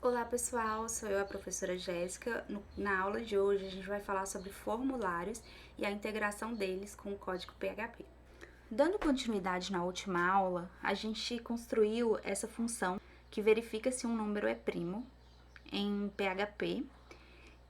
Olá pessoal, sou eu a professora Jéssica. Na aula de hoje a gente vai falar sobre formulários e a integração deles com o código PHP. Dando continuidade na última aula, a gente construiu essa função que verifica se um número é primo em PHP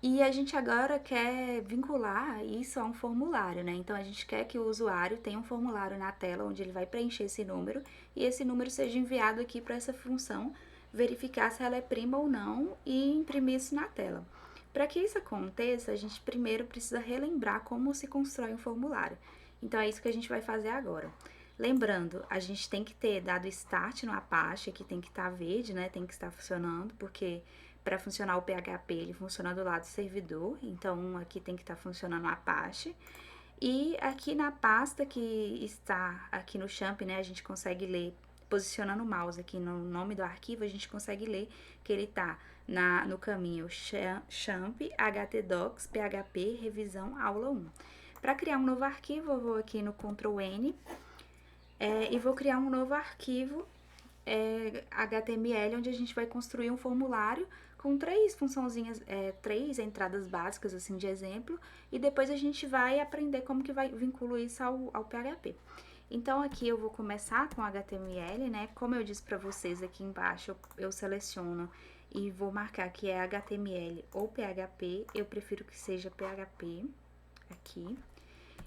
e a gente agora quer vincular isso a um formulário, né? Então a gente quer que o usuário tenha um formulário na tela onde ele vai preencher esse número e esse número seja enviado aqui para essa função verificar se ela é prima ou não e imprimir isso na tela. Para que isso aconteça, a gente primeiro precisa relembrar como se constrói um formulário. Então é isso que a gente vai fazer agora. Lembrando, a gente tem que ter dado start no Apache, que tem que estar verde, né? Tem que estar funcionando, porque para funcionar o PHP ele funciona do lado do servidor, então aqui tem que estar funcionando o Apache. E aqui na pasta que está aqui no champ, né, a gente consegue ler, posicionando o mouse aqui no nome do arquivo, a gente consegue ler que ele está no caminho champ htdocs php revisão aula 1. Para criar um novo arquivo, eu vou aqui no Ctrl N e vou criar um novo arquivo HTML, onde a gente vai construir um formulário com três funçãozinhas, três entradas básicas, assim, de exemplo, e depois a gente vai aprender como que vai vincular isso ao PHP. Então, aqui eu vou começar com HTML, né? Como eu disse para vocês aqui embaixo, eu seleciono e vou marcar que é HTML ou PHP, eu prefiro que seja PHP aqui.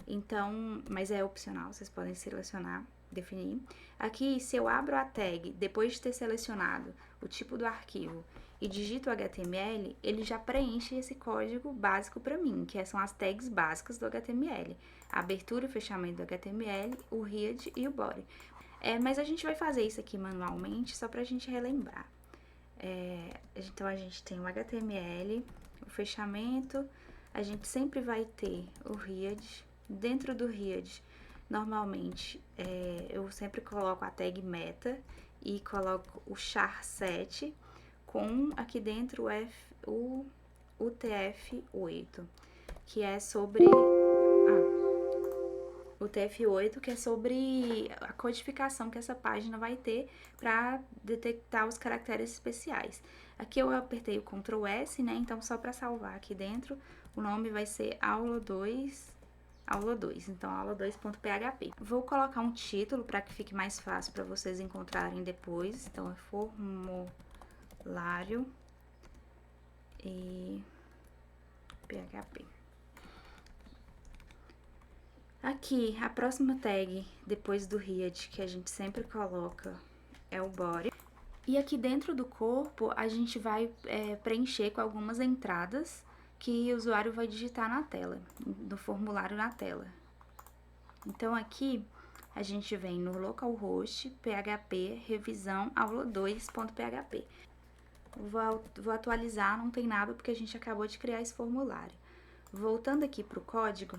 Então, mas é opcional, vocês podem selecionar, definir. Aqui, se eu abro a tag, depois de ter selecionado o tipo do arquivo e digito HTML, ele já preenche esse código básico para mim, que são as tags básicas do HTML. A abertura e fechamento do HTML, o head e o body. Mas a gente vai fazer isso aqui manualmente, só para a gente relembrar. Então, a gente tem o HTML, o fechamento, a gente sempre vai ter o head. Dentro do head, normalmente, eu sempre coloco a tag meta e coloco o char7 com aqui dentro o TF8, que é sobre... o TF8, que é sobre a codificação que essa página vai ter para detectar os caracteres especiais. Aqui eu apertei o Ctrl S, né? Então, só para salvar aqui dentro, o nome vai ser aula 2, então aula2.php. Vou colocar um título para que fique mais fácil para vocês encontrarem depois. Então, é formulário e PHP. Aqui, a próxima tag, depois do head, que a gente sempre coloca, é o body. E aqui dentro do corpo, a gente vai preencher com algumas entradas que o usuário vai digitar na tela, no formulário na tela. Então, aqui, a gente vem no localhost, php, revisão, aula2.php. Vou atualizar, não tem nada, porque a gente acabou de criar esse formulário. Voltando aqui para o código,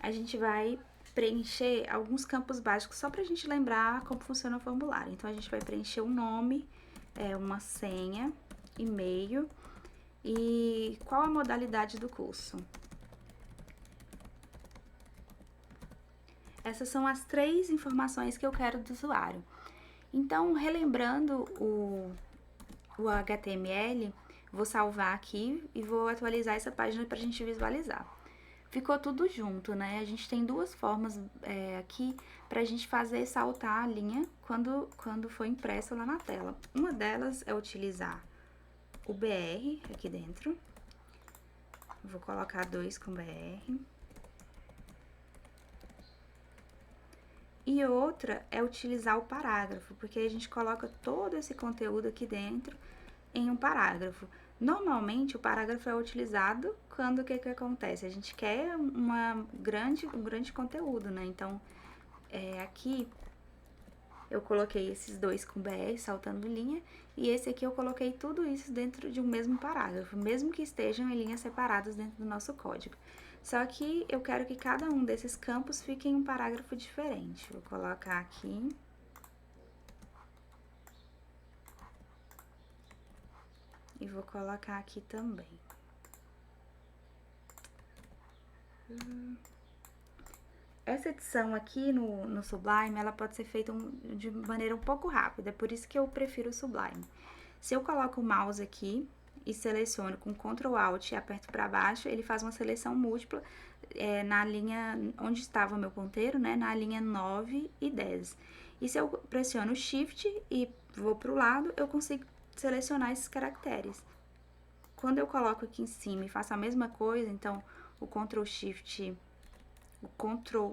a gente vai preencher alguns campos básicos só para a gente lembrar como funciona o formulário. Então, a gente vai preencher um nome, uma senha, e-mail e qual a modalidade do curso. Essas são as três informações que eu quero do usuário. Então, relembrando o HTML, vou salvar aqui e vou atualizar essa página para a gente visualizar. Ficou tudo junto, né? A gente tem duas formas aqui para a gente fazer saltar a linha quando for impresso lá na tela. Uma delas é utilizar o BR aqui dentro. Vou colocar 2 com BR. E outra é utilizar o parágrafo, porque a gente coloca todo esse conteúdo aqui dentro em um parágrafo. Normalmente, o parágrafo é utilizado quando o que acontece? A gente quer um grande conteúdo, né? Então, aqui eu coloquei esses 2 com BR, saltando linha, e esse aqui eu coloquei tudo isso dentro de um mesmo parágrafo, mesmo que estejam em linhas separadas dentro do nosso código. Só que eu quero que cada um desses campos fique em um parágrafo diferente. Vou colocar aqui. E vou colocar aqui também. Essa edição aqui no Sublime, ela pode ser feita de maneira um pouco rápida, é por isso que eu prefiro o Sublime. Se eu coloco o mouse aqui e seleciono com Ctrl Alt e aperto para baixo, ele faz uma seleção múltipla na linha onde estava o meu ponteiro, né, na linha 9 e 10. E se eu pressiono Shift e vou para o lado, eu consigo selecionar esses caracteres. Quando eu coloco aqui em cima e faço a mesma coisa, então o Ctrl Shift, o Ctrl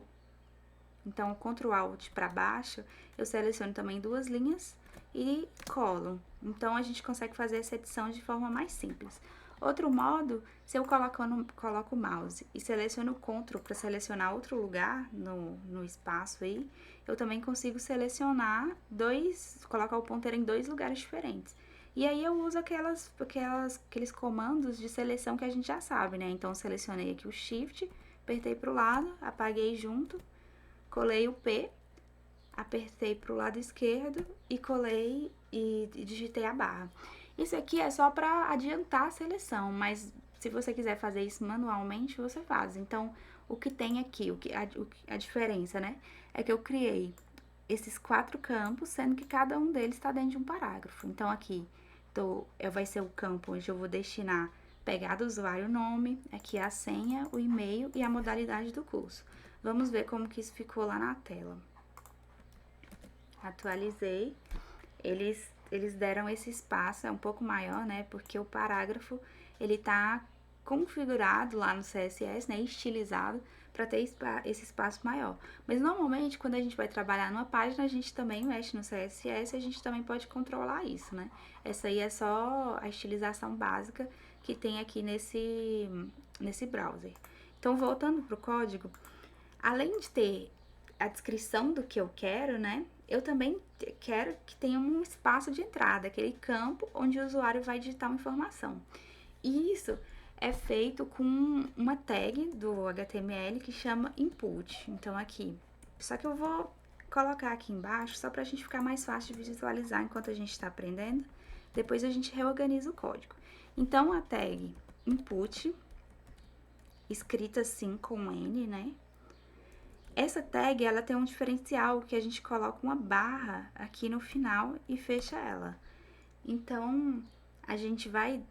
Alt para baixo, eu seleciono também duas linhas e colo. Então, a gente consegue fazer essa edição de forma mais simples. Outro modo, se eu coloco o mouse e seleciono o Ctrl para selecionar outro lugar no espaço aí, eu também consigo selecionar colocar o ponteiro em dois lugares diferentes. E aí eu uso aqueles comandos de seleção que a gente já sabe, né? Então, selecionei aqui o Shift, apertei para o lado, apaguei junto, colei o P, apertei para o lado esquerdo e colei e digitei a barra. Isso aqui é só para adiantar a seleção, mas se você quiser fazer isso manualmente, você faz. Então, o que tem aqui, a diferença, né, é que eu criei esses 4 campos, sendo que cada um deles está dentro de um parágrafo. Então, aqui vai ser o campo onde eu vou destinar pegar do usuário o nome, aqui a senha, o e-mail e a modalidade do curso. Vamos ver como que isso ficou lá na tela. Atualizei, eles deram esse espaço, é um pouco maior, né, porque o parágrafo, ele tá configurado lá no CSS, né, estilizado, para ter esse espaço maior. Mas, normalmente, quando a gente vai trabalhar numa página, a gente também mexe no CSS, a gente também pode controlar isso, né. Essa aí é só a estilização básica que tem aqui nesse browser. Então, voltando pro código, além de ter a descrição do que eu quero, né, eu também quero que tenha um espaço de entrada, aquele campo onde o usuário vai digitar uma informação. E isso é feito com uma tag do HTML que chama input. Então, aqui. Só que eu vou colocar aqui embaixo só para a gente ficar mais fácil de visualizar enquanto a gente está aprendendo. Depois a gente reorganiza o código. Então, a tag input, escrita assim com N, né? Essa tag, ela tem um diferencial que a gente coloca uma barra aqui no final e fecha ela. Então, a gente vai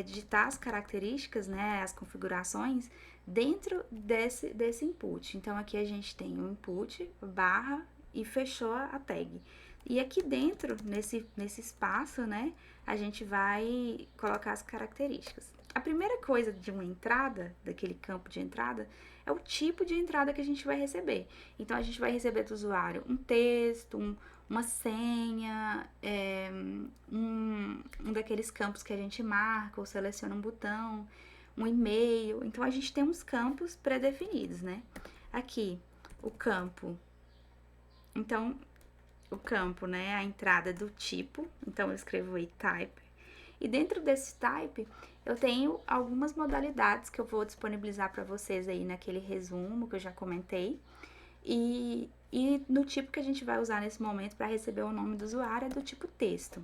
digitar as características, né, as configurações, dentro desse input. Então, aqui a gente tem o input, barra e fechou a tag. E aqui dentro, nesse espaço, né, a gente vai colocar as características. A primeira coisa de uma entrada, daquele campo de entrada, é o tipo de entrada que a gente vai receber. Então, a gente vai receber do usuário um texto, uma senha, um daqueles campos que a gente marca ou seleciona um botão, um e-mail. Então, a gente tem uns campos pré-definidos, né? Aqui, o campo. Então, o campo, né? A entrada do tipo. Então, eu escrevo aí type. E dentro desse type, eu tenho algumas modalidades que eu vou disponibilizar para vocês aí naquele resumo que eu já comentei. E no tipo que a gente vai usar nesse momento para receber o nome do usuário é do tipo texto.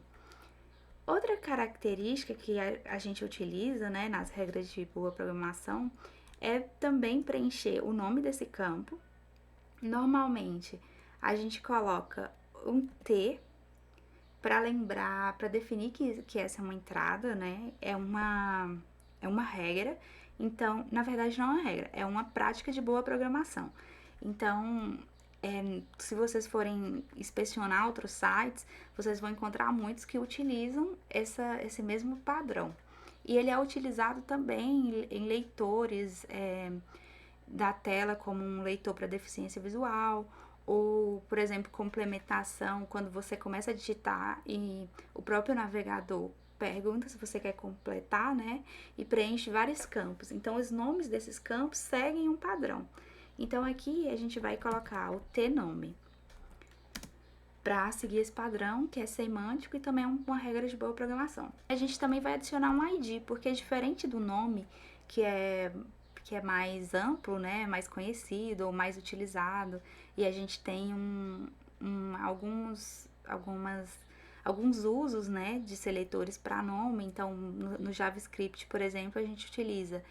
Outra característica que a gente utiliza, né, nas regras de boa programação é também preencher o nome desse campo. Normalmente, a gente coloca um T para lembrar, para definir que essa é uma entrada, né? É uma regra. Então, na verdade, não é uma regra, é uma prática de boa programação. Então, se vocês forem inspecionar outros sites, vocês vão encontrar muitos que utilizam esse mesmo padrão. E ele é utilizado também em leitores da tela, como um leitor para deficiência visual, ou, por exemplo, complementação, quando você começa a digitar e o próprio navegador pergunta se você quer completar, né? E preenche vários campos. Então, os nomes desses campos seguem um padrão. Então, aqui a gente vai colocar o T-nome para seguir esse padrão, que é semântico e também é uma regra de boa programação. A gente também vai adicionar um ID, porque é diferente do nome, que é mais amplo, né, mais conhecido ou mais utilizado, e a gente tem alguns usos, né, de seletores para nome. Então, no JavaScript, por exemplo, a gente utiliza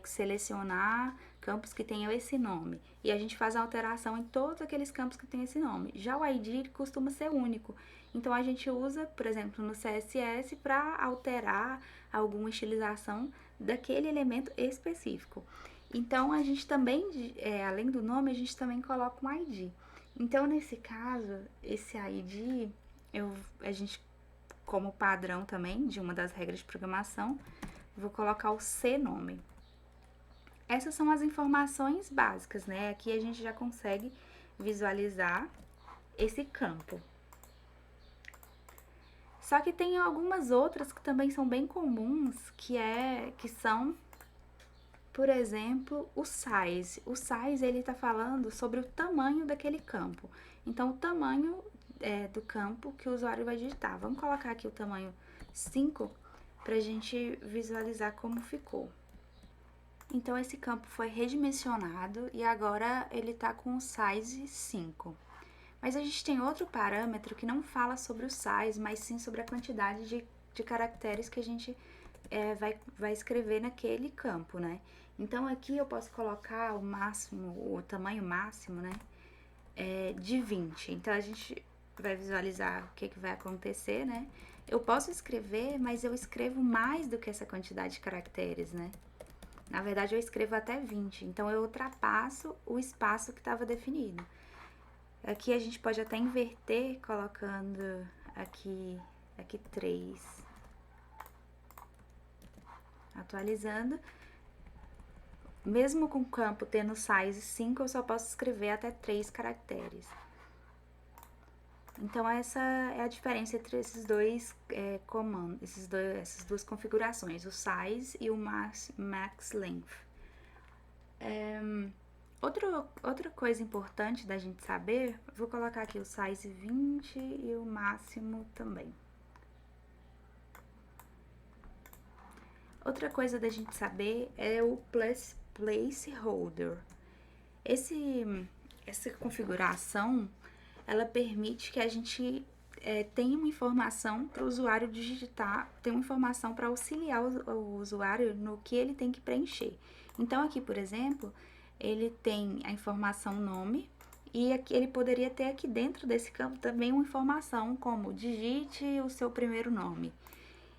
selecionar campos que tenham esse nome. E a gente faz a alteração em todos aqueles campos que têm esse nome. Já o ID ele costuma ser único. Então a gente usa, por exemplo, no CSS para alterar alguma estilização daquele elemento específico. Então a gente também, além do nome, a gente também coloca um ID. Então nesse caso, esse ID, a gente, como padrão também de uma das regras de programação, vou colocar o cnome. Essas são as informações básicas, né? Aqui a gente já consegue visualizar esse campo. Só que tem algumas outras que também são bem comuns, que são, por exemplo, o size. O size, ele tá falando sobre o tamanho daquele campo. Então, o tamanho do campo que o usuário vai digitar. Vamos colocar aqui o tamanho 5 pra gente visualizar como ficou. Então, esse campo foi redimensionado e agora ele tá com o size 5. Mas a gente tem outro parâmetro que não fala sobre o size, mas sim sobre a quantidade de caracteres que a gente vai escrever naquele campo, né? Então, aqui eu posso colocar o máximo, o tamanho máximo, né? De 20. Então, a gente vai visualizar o que vai acontecer, né? Eu posso escrever, mas eu escrevo mais do que essa quantidade de caracteres, né? Na verdade, eu escrevo até 20. Então, eu ultrapasso o espaço que estava definido. Aqui a gente pode até inverter, colocando aqui 3. Atualizando. Mesmo com o campo tendo size 5, eu só posso escrever até 3 caracteres. Então, essa é a diferença entre esses dois comandos, essas duas configurações, o size e o max length. Outra coisa importante da gente saber, vou colocar aqui o size 20 e o máximo também. Outra coisa da gente saber é o placeholder. Essa configuração, ela permite que a gente tenha uma informação para o usuário digitar, tem uma informação para auxiliar o usuário no que ele tem que preencher. Então, aqui, por exemplo, ele tem a informação nome e aqui, ele poderia ter aqui dentro desse campo também uma informação como digite o seu primeiro nome.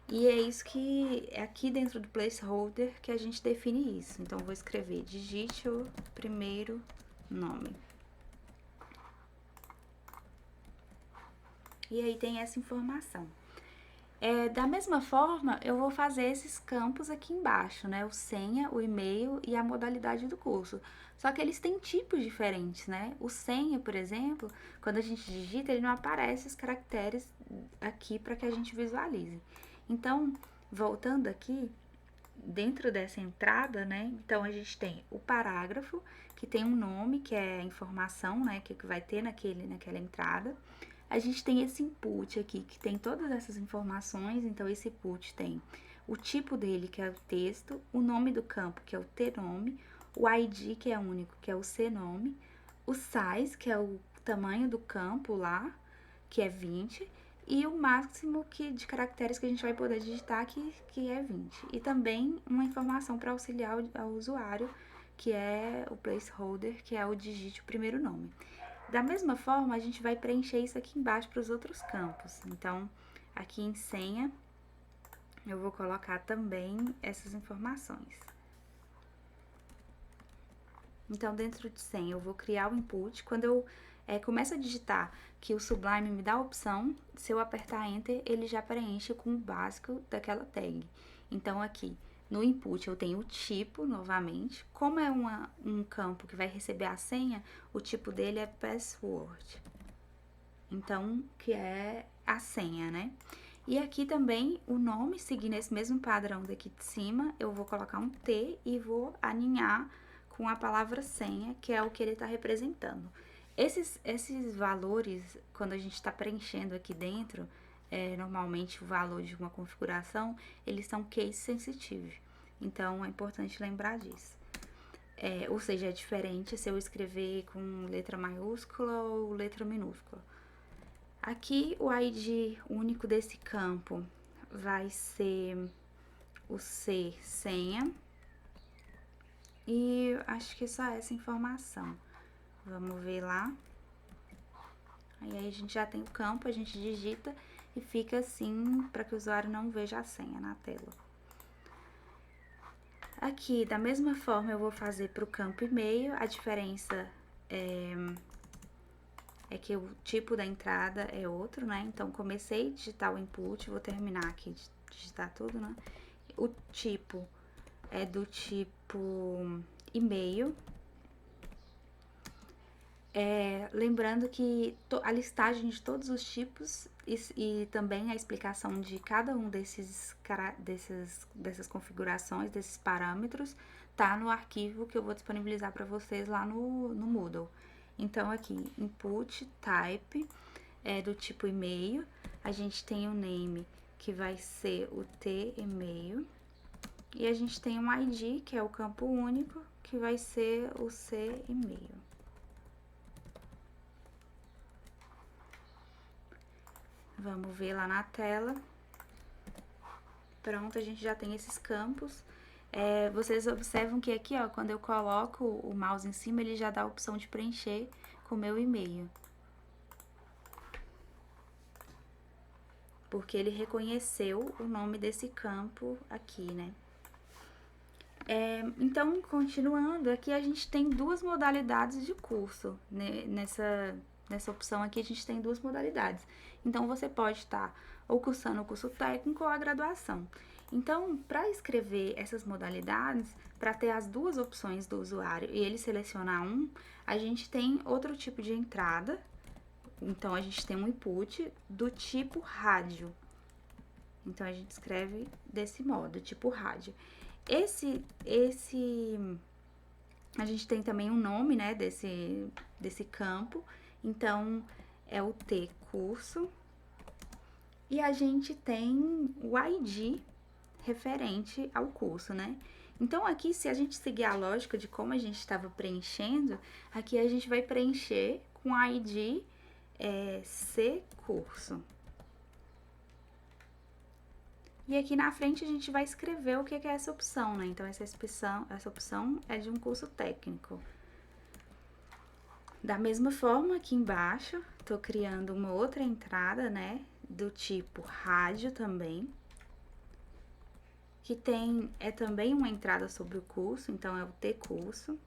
E é isso que é aqui dentro do placeholder que a gente define isso. Então, vou escrever digite o primeiro nome. E aí tem essa informação. Da mesma forma, eu vou fazer esses campos aqui embaixo, né? O senha, o e-mail e a modalidade do curso. Só que eles têm tipos diferentes, né? O senha, por exemplo, quando a gente digita, ele não aparece os caracteres aqui para que a gente visualize. Então, voltando aqui, dentro dessa entrada, né? Então, a gente tem o parágrafo, que tem um nome, que é a informação, né? Que vai ter naquela entrada. A gente tem esse input aqui, que tem todas essas informações. Então, esse input tem o tipo dele, que é o texto, o nome do campo, que é o tnome, o ID, que é único, que é o cnome, o size, que é o tamanho do campo lá, que é 20, e o máximo de caracteres que a gente vai poder digitar, que é 20. E também uma informação para auxiliar ao usuário, que é o placeholder, que é o digite o primeiro nome. Da mesma forma, a gente vai preencher isso aqui embaixo para os outros campos. Então, aqui em senha, eu vou colocar também essas informações. Então, dentro de senha, eu vou criar o input. Quando eu começo a digitar que o Sublime me dá a opção, se eu apertar Enter, ele já preenche com o básico daquela tag. Então, aqui no input eu tenho o tipo, novamente. Como é um campo que vai receber a senha, o tipo dele é password. Então, que é a senha, né? E aqui também o nome, seguindo esse mesmo padrão daqui de cima, eu vou colocar um T e vou alinhar com a palavra senha, que é o que ele está representando. Esses valores, quando a gente está preenchendo aqui dentro, normalmente o valor de uma configuração, eles são case sensitive. Então, é importante lembrar disso. Ou seja, é diferente se eu escrever com letra maiúscula ou letra minúscula. Aqui, o ID único desse campo vai ser o C, senha. E acho que só essa informação. Vamos ver lá. Aí a gente já tem o campo, a gente digita e fica assim para que o usuário não veja a senha na tela. Aqui, da mesma forma, eu vou fazer para o campo e-mail. A diferença é que o tipo da entrada é outro, né? Então, comecei a digitar o input, vou terminar aqui de digitar tudo, né? O tipo é do tipo e-mail. Lembrando que a listagem de todos os tipos e também a explicação de cada um dessas configurações, desses parâmetros, tá no arquivo que eu vou disponibilizar para vocês lá no Moodle. Então, aqui, input type é do tipo e-mail, a gente tem o name, que vai ser o t-e-mail, e a gente tem um ID, que é o campo único, que vai ser o c-e-mail. Vamos ver lá na tela. Pronto, a gente já tem esses campos. Vocês observam que aqui, ó, quando eu coloco o mouse em cima, ele já dá a opção de preencher com o meu e-mail. Porque ele reconheceu o nome desse campo aqui, né? Então, continuando, aqui a gente tem duas modalidades de curso, né? Nessa opção aqui a gente tem duas modalidades. Então, você pode estar ou cursando o curso técnico ou a graduação. Então, para escrever essas modalidades, para ter as duas opções do usuário e ele selecionar um, a gente tem outro tipo de entrada. Então, a gente tem um input do tipo rádio. Então, a gente escreve desse modo, tipo rádio. A gente tem também um nome, né, desse campo. Então, é o T curso. E a gente tem o ID referente ao curso, né? Então, aqui, se a gente seguir a lógica de como a gente estava preenchendo, aqui a gente vai preencher com ID C curso. E aqui na frente a gente vai escrever o que é essa opção, né? Então, essa opção é de um curso técnico. Da mesma forma, aqui embaixo, tô criando uma outra entrada, né? Do tipo rádio também. Que é também uma entrada sobre o curso, então é o T curso.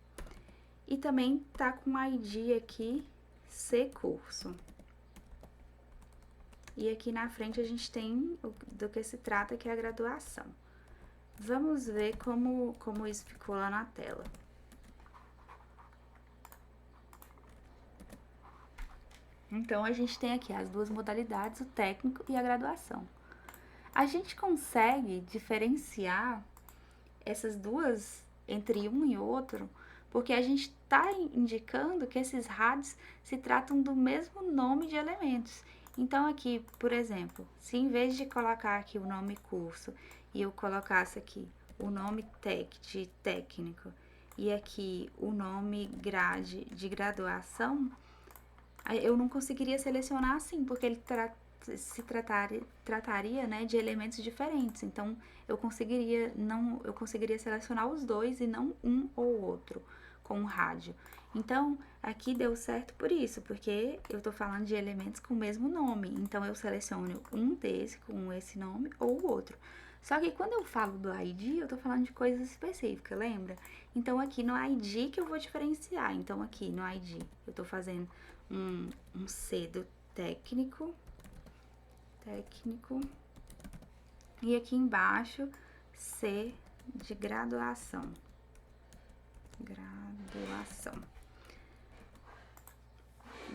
E também tá com ID aqui, C curso. E aqui na frente a gente tem do que se trata, que é a graduação. Vamos ver como isso ficou lá na tela. Então, a gente tem aqui as duas modalidades, o técnico e a graduação. A gente consegue diferenciar essas duas entre um e outro, porque a gente está indicando que esses RADs se tratam do mesmo nome de elementos. Então, aqui, por exemplo, se em vez de colocar aqui o nome curso e eu colocasse aqui o nome de técnico e aqui o nome grade de graduação, eu não conseguiria selecionar assim, porque ele trataria, né, de elementos diferentes. Então, eu conseguiria selecionar os dois e não um ou outro com o rádio. Então, aqui deu certo por isso, porque eu tô falando de elementos com o mesmo nome. Então, eu seleciono um desse com esse nome ou o outro. Só que quando eu falo do ID, eu tô falando de coisas específicas, lembra? Então, aqui no ID que eu vou diferenciar. Então, aqui no ID, eu tô fazendo um C do técnico. E aqui embaixo, C de graduação.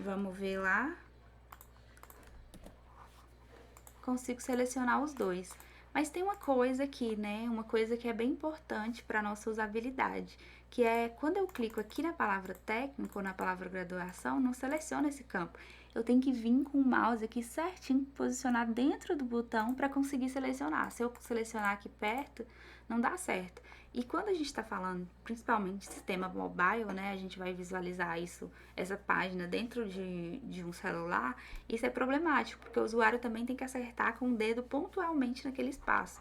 Vamos ver lá. Consigo selecionar os dois. Mas tem uma coisa aqui, né? Uma coisa que é bem importante para nossa usabilidade, que é quando eu clico aqui na palavra técnico ou na palavra graduação, não seleciona esse campo. Eu tenho que vir com o mouse aqui certinho, posicionado dentro do botão para conseguir selecionar. Se eu selecionar aqui perto, não dá certo. E quando a gente está falando principalmente de sistema mobile, né, a gente vai visualizar essa página dentro de um celular, isso é problemático, porque o usuário também tem que acertar com o dedo pontualmente naquele espaço.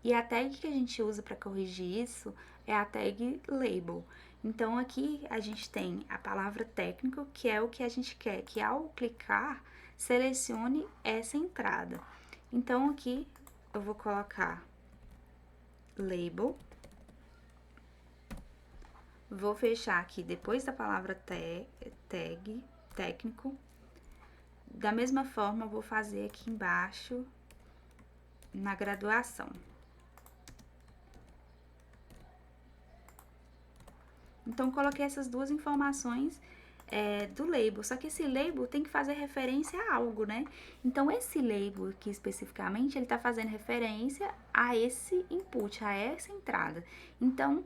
E a tag que a gente usa para corrigir isso é a tag label. Então aqui a gente tem a palavra técnico, que é o que a gente quer que ao clicar selecione essa entrada. Então aqui eu vou colocar label. Vou fechar aqui depois da palavra tag, técnico. Da mesma forma, eu vou fazer aqui embaixo na graduação. Então, coloquei essas duas informações do label, só que esse label tem que fazer referência a algo, né? Então, esse label aqui especificamente, ele tá fazendo referência a esse input, a essa entrada. Então,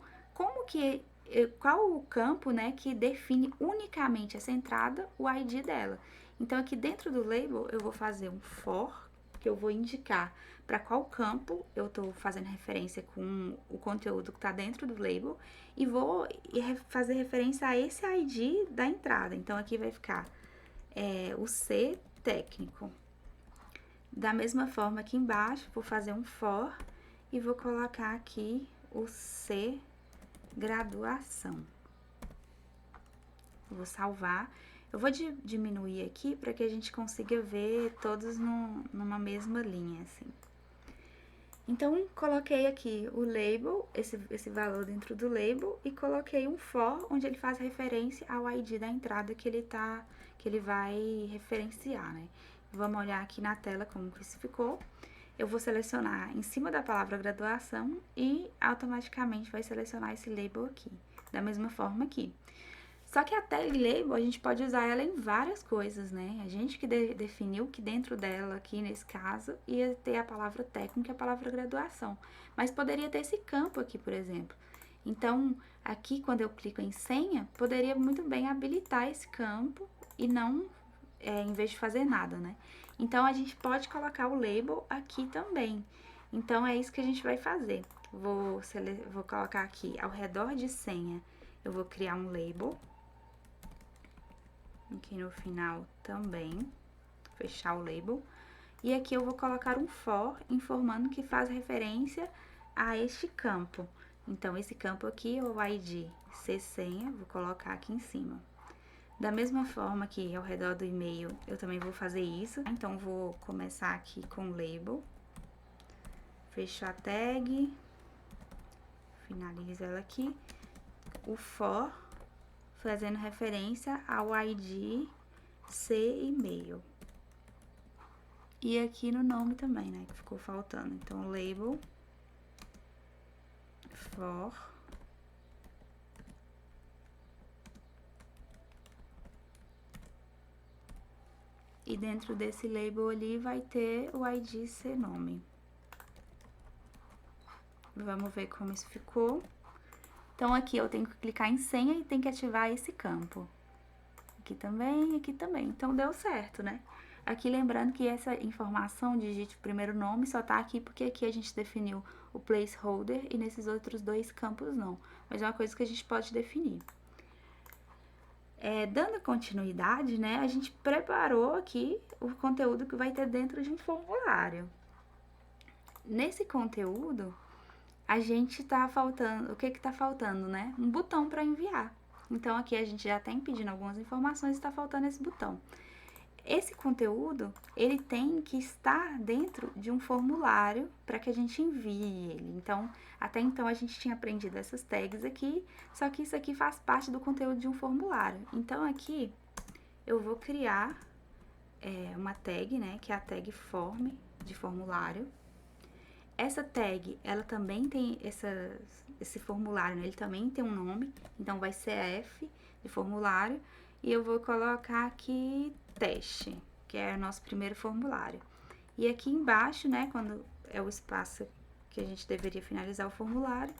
qual o campo, né, que define unicamente essa entrada, o ID dela? Então, aqui dentro do label, eu vou fazer um for, que eu vou indicar para qual campo eu estou fazendo referência com o conteúdo que está dentro do label e vou fazer referência a esse ID da entrada. Então, aqui vai ficar o C técnico. Da mesma forma, aqui embaixo, vou fazer um for e vou colocar aqui o C graduação. Vou salvar. Eu vou diminuir aqui para que a gente consiga ver todos numa mesma linha, assim. Então, coloquei aqui o label, esse valor dentro do label, e coloquei um for, onde ele faz referência ao ID da entrada que ele vai referenciar, né? Vamos olhar aqui na tela como que isso ficou. Eu vou selecionar em cima da palavra graduação e automaticamente vai selecionar esse label aqui, da mesma forma aqui. Só que a tag label, a gente pode usar ela em várias coisas, né? A gente que definiu que dentro dela, aqui nesse caso, ia ter a palavra técnica e a palavra graduação. Mas poderia ter esse campo aqui, por exemplo. Então, aqui, quando eu clico em senha, poderia muito bem habilitar esse campo e não, em vez de fazer nada, né? Então, a gente pode colocar o label aqui também. Então, é isso que a gente vai fazer. Vou colocar aqui, ao redor de senha, eu vou criar um label. Aqui no final também, fechar o label. E aqui eu vou colocar um for, informando que faz referência a este campo. Então, esse campo aqui é o ID C senha, vou colocar aqui em cima. Da mesma forma que ao redor do e-mail, eu também vou fazer isso. Então, vou começar aqui com label. Fecho a tag. Finalizo ela aqui. O for, fazendo referência ao ID C e-mail. E aqui no nome também, né, que ficou faltando. Então, label for e dentro desse label ali vai ter o ID C nome. Vamos ver como isso ficou. Então, aqui eu tenho que clicar em senha e tenho que ativar esse campo. Aqui também, aqui também. Então, deu certo, né? Aqui, lembrando que essa informação, digite o primeiro nome, só tá aqui porque aqui a gente definiu o placeholder e nesses outros dois campos não. Mas é uma coisa que a gente pode definir. Dando continuidade, né, a gente preparou aqui o conteúdo que vai ter dentro de um formulário. Nesse conteúdo, a gente tá faltando, o que que tá faltando, né? Um botão para enviar. Então, aqui a gente já tá pedindo algumas informações e tá faltando esse botão. Esse conteúdo, ele tem que estar dentro de um formulário para que a gente envie ele. Então, até então a gente tinha aprendido essas tags aqui, só que isso aqui faz parte do conteúdo de um formulário. Então, aqui eu vou criar uma tag, né, que é a tag form de formulário. Essa tag, ela também tem esse formulário, né, ele também tem um nome, então vai ser F de formulário, e eu vou colocar aqui teste, que é o nosso primeiro formulário. E aqui embaixo, né, quando é o espaço que a gente deveria finalizar o formulário,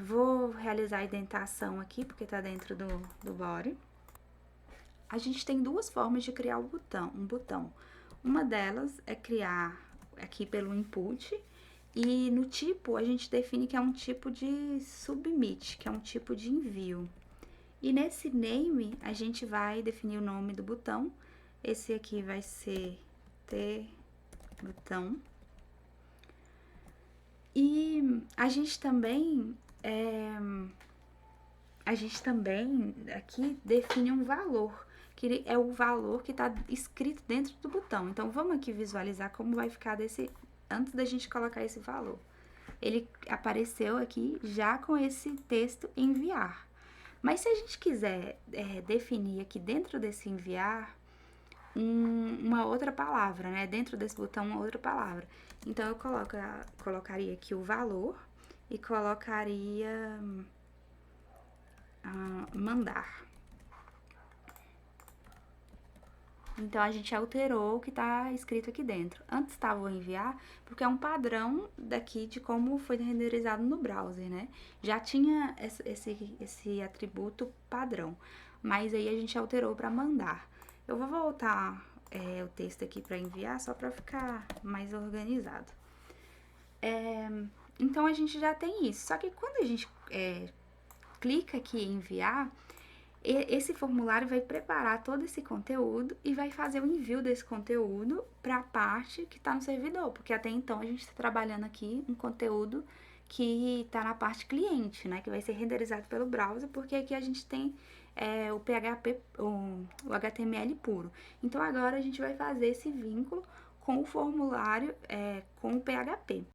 vou realizar a indentação aqui, porque tá dentro do body. A gente tem duas formas de criar um botão. Uma delas é criar aqui pelo input, e no tipo a gente define que é um tipo de submit, que é um tipo de envio. E nesse name a gente vai definir o nome do botão. Esse aqui vai ser T botão. E a gente também aqui define um valor, que é o valor que está escrito dentro do botão. Então, vamos aqui visualizar como vai ficar antes da gente colocar esse valor. Ele apareceu aqui já com esse texto enviar. Mas se a gente quiser definir aqui dentro desse enviar uma outra palavra, né? Dentro desse botão, uma outra palavra. Então, eu colocaria aqui o valor e colocaria mandar. Então, a gente alterou o que está escrito aqui dentro. Antes estava o enviar, porque é um padrão daqui de como foi renderizado no browser, né? Já tinha esse atributo padrão, mas aí a gente alterou para mandar. Eu vou voltar o texto aqui para enviar, só para ficar mais organizado. Então, a gente já tem isso. Só que quando a gente clica aqui em enviar, esse formulário vai preparar todo esse conteúdo e vai fazer o envio desse conteúdo para a parte que está no servidor, porque até então a gente está trabalhando aqui um conteúdo que está na parte cliente, né, que vai ser renderizado pelo browser, porque aqui a gente tem o PHP, o HTML puro. Então agora a gente vai fazer esse vínculo com o formulário com o PHP.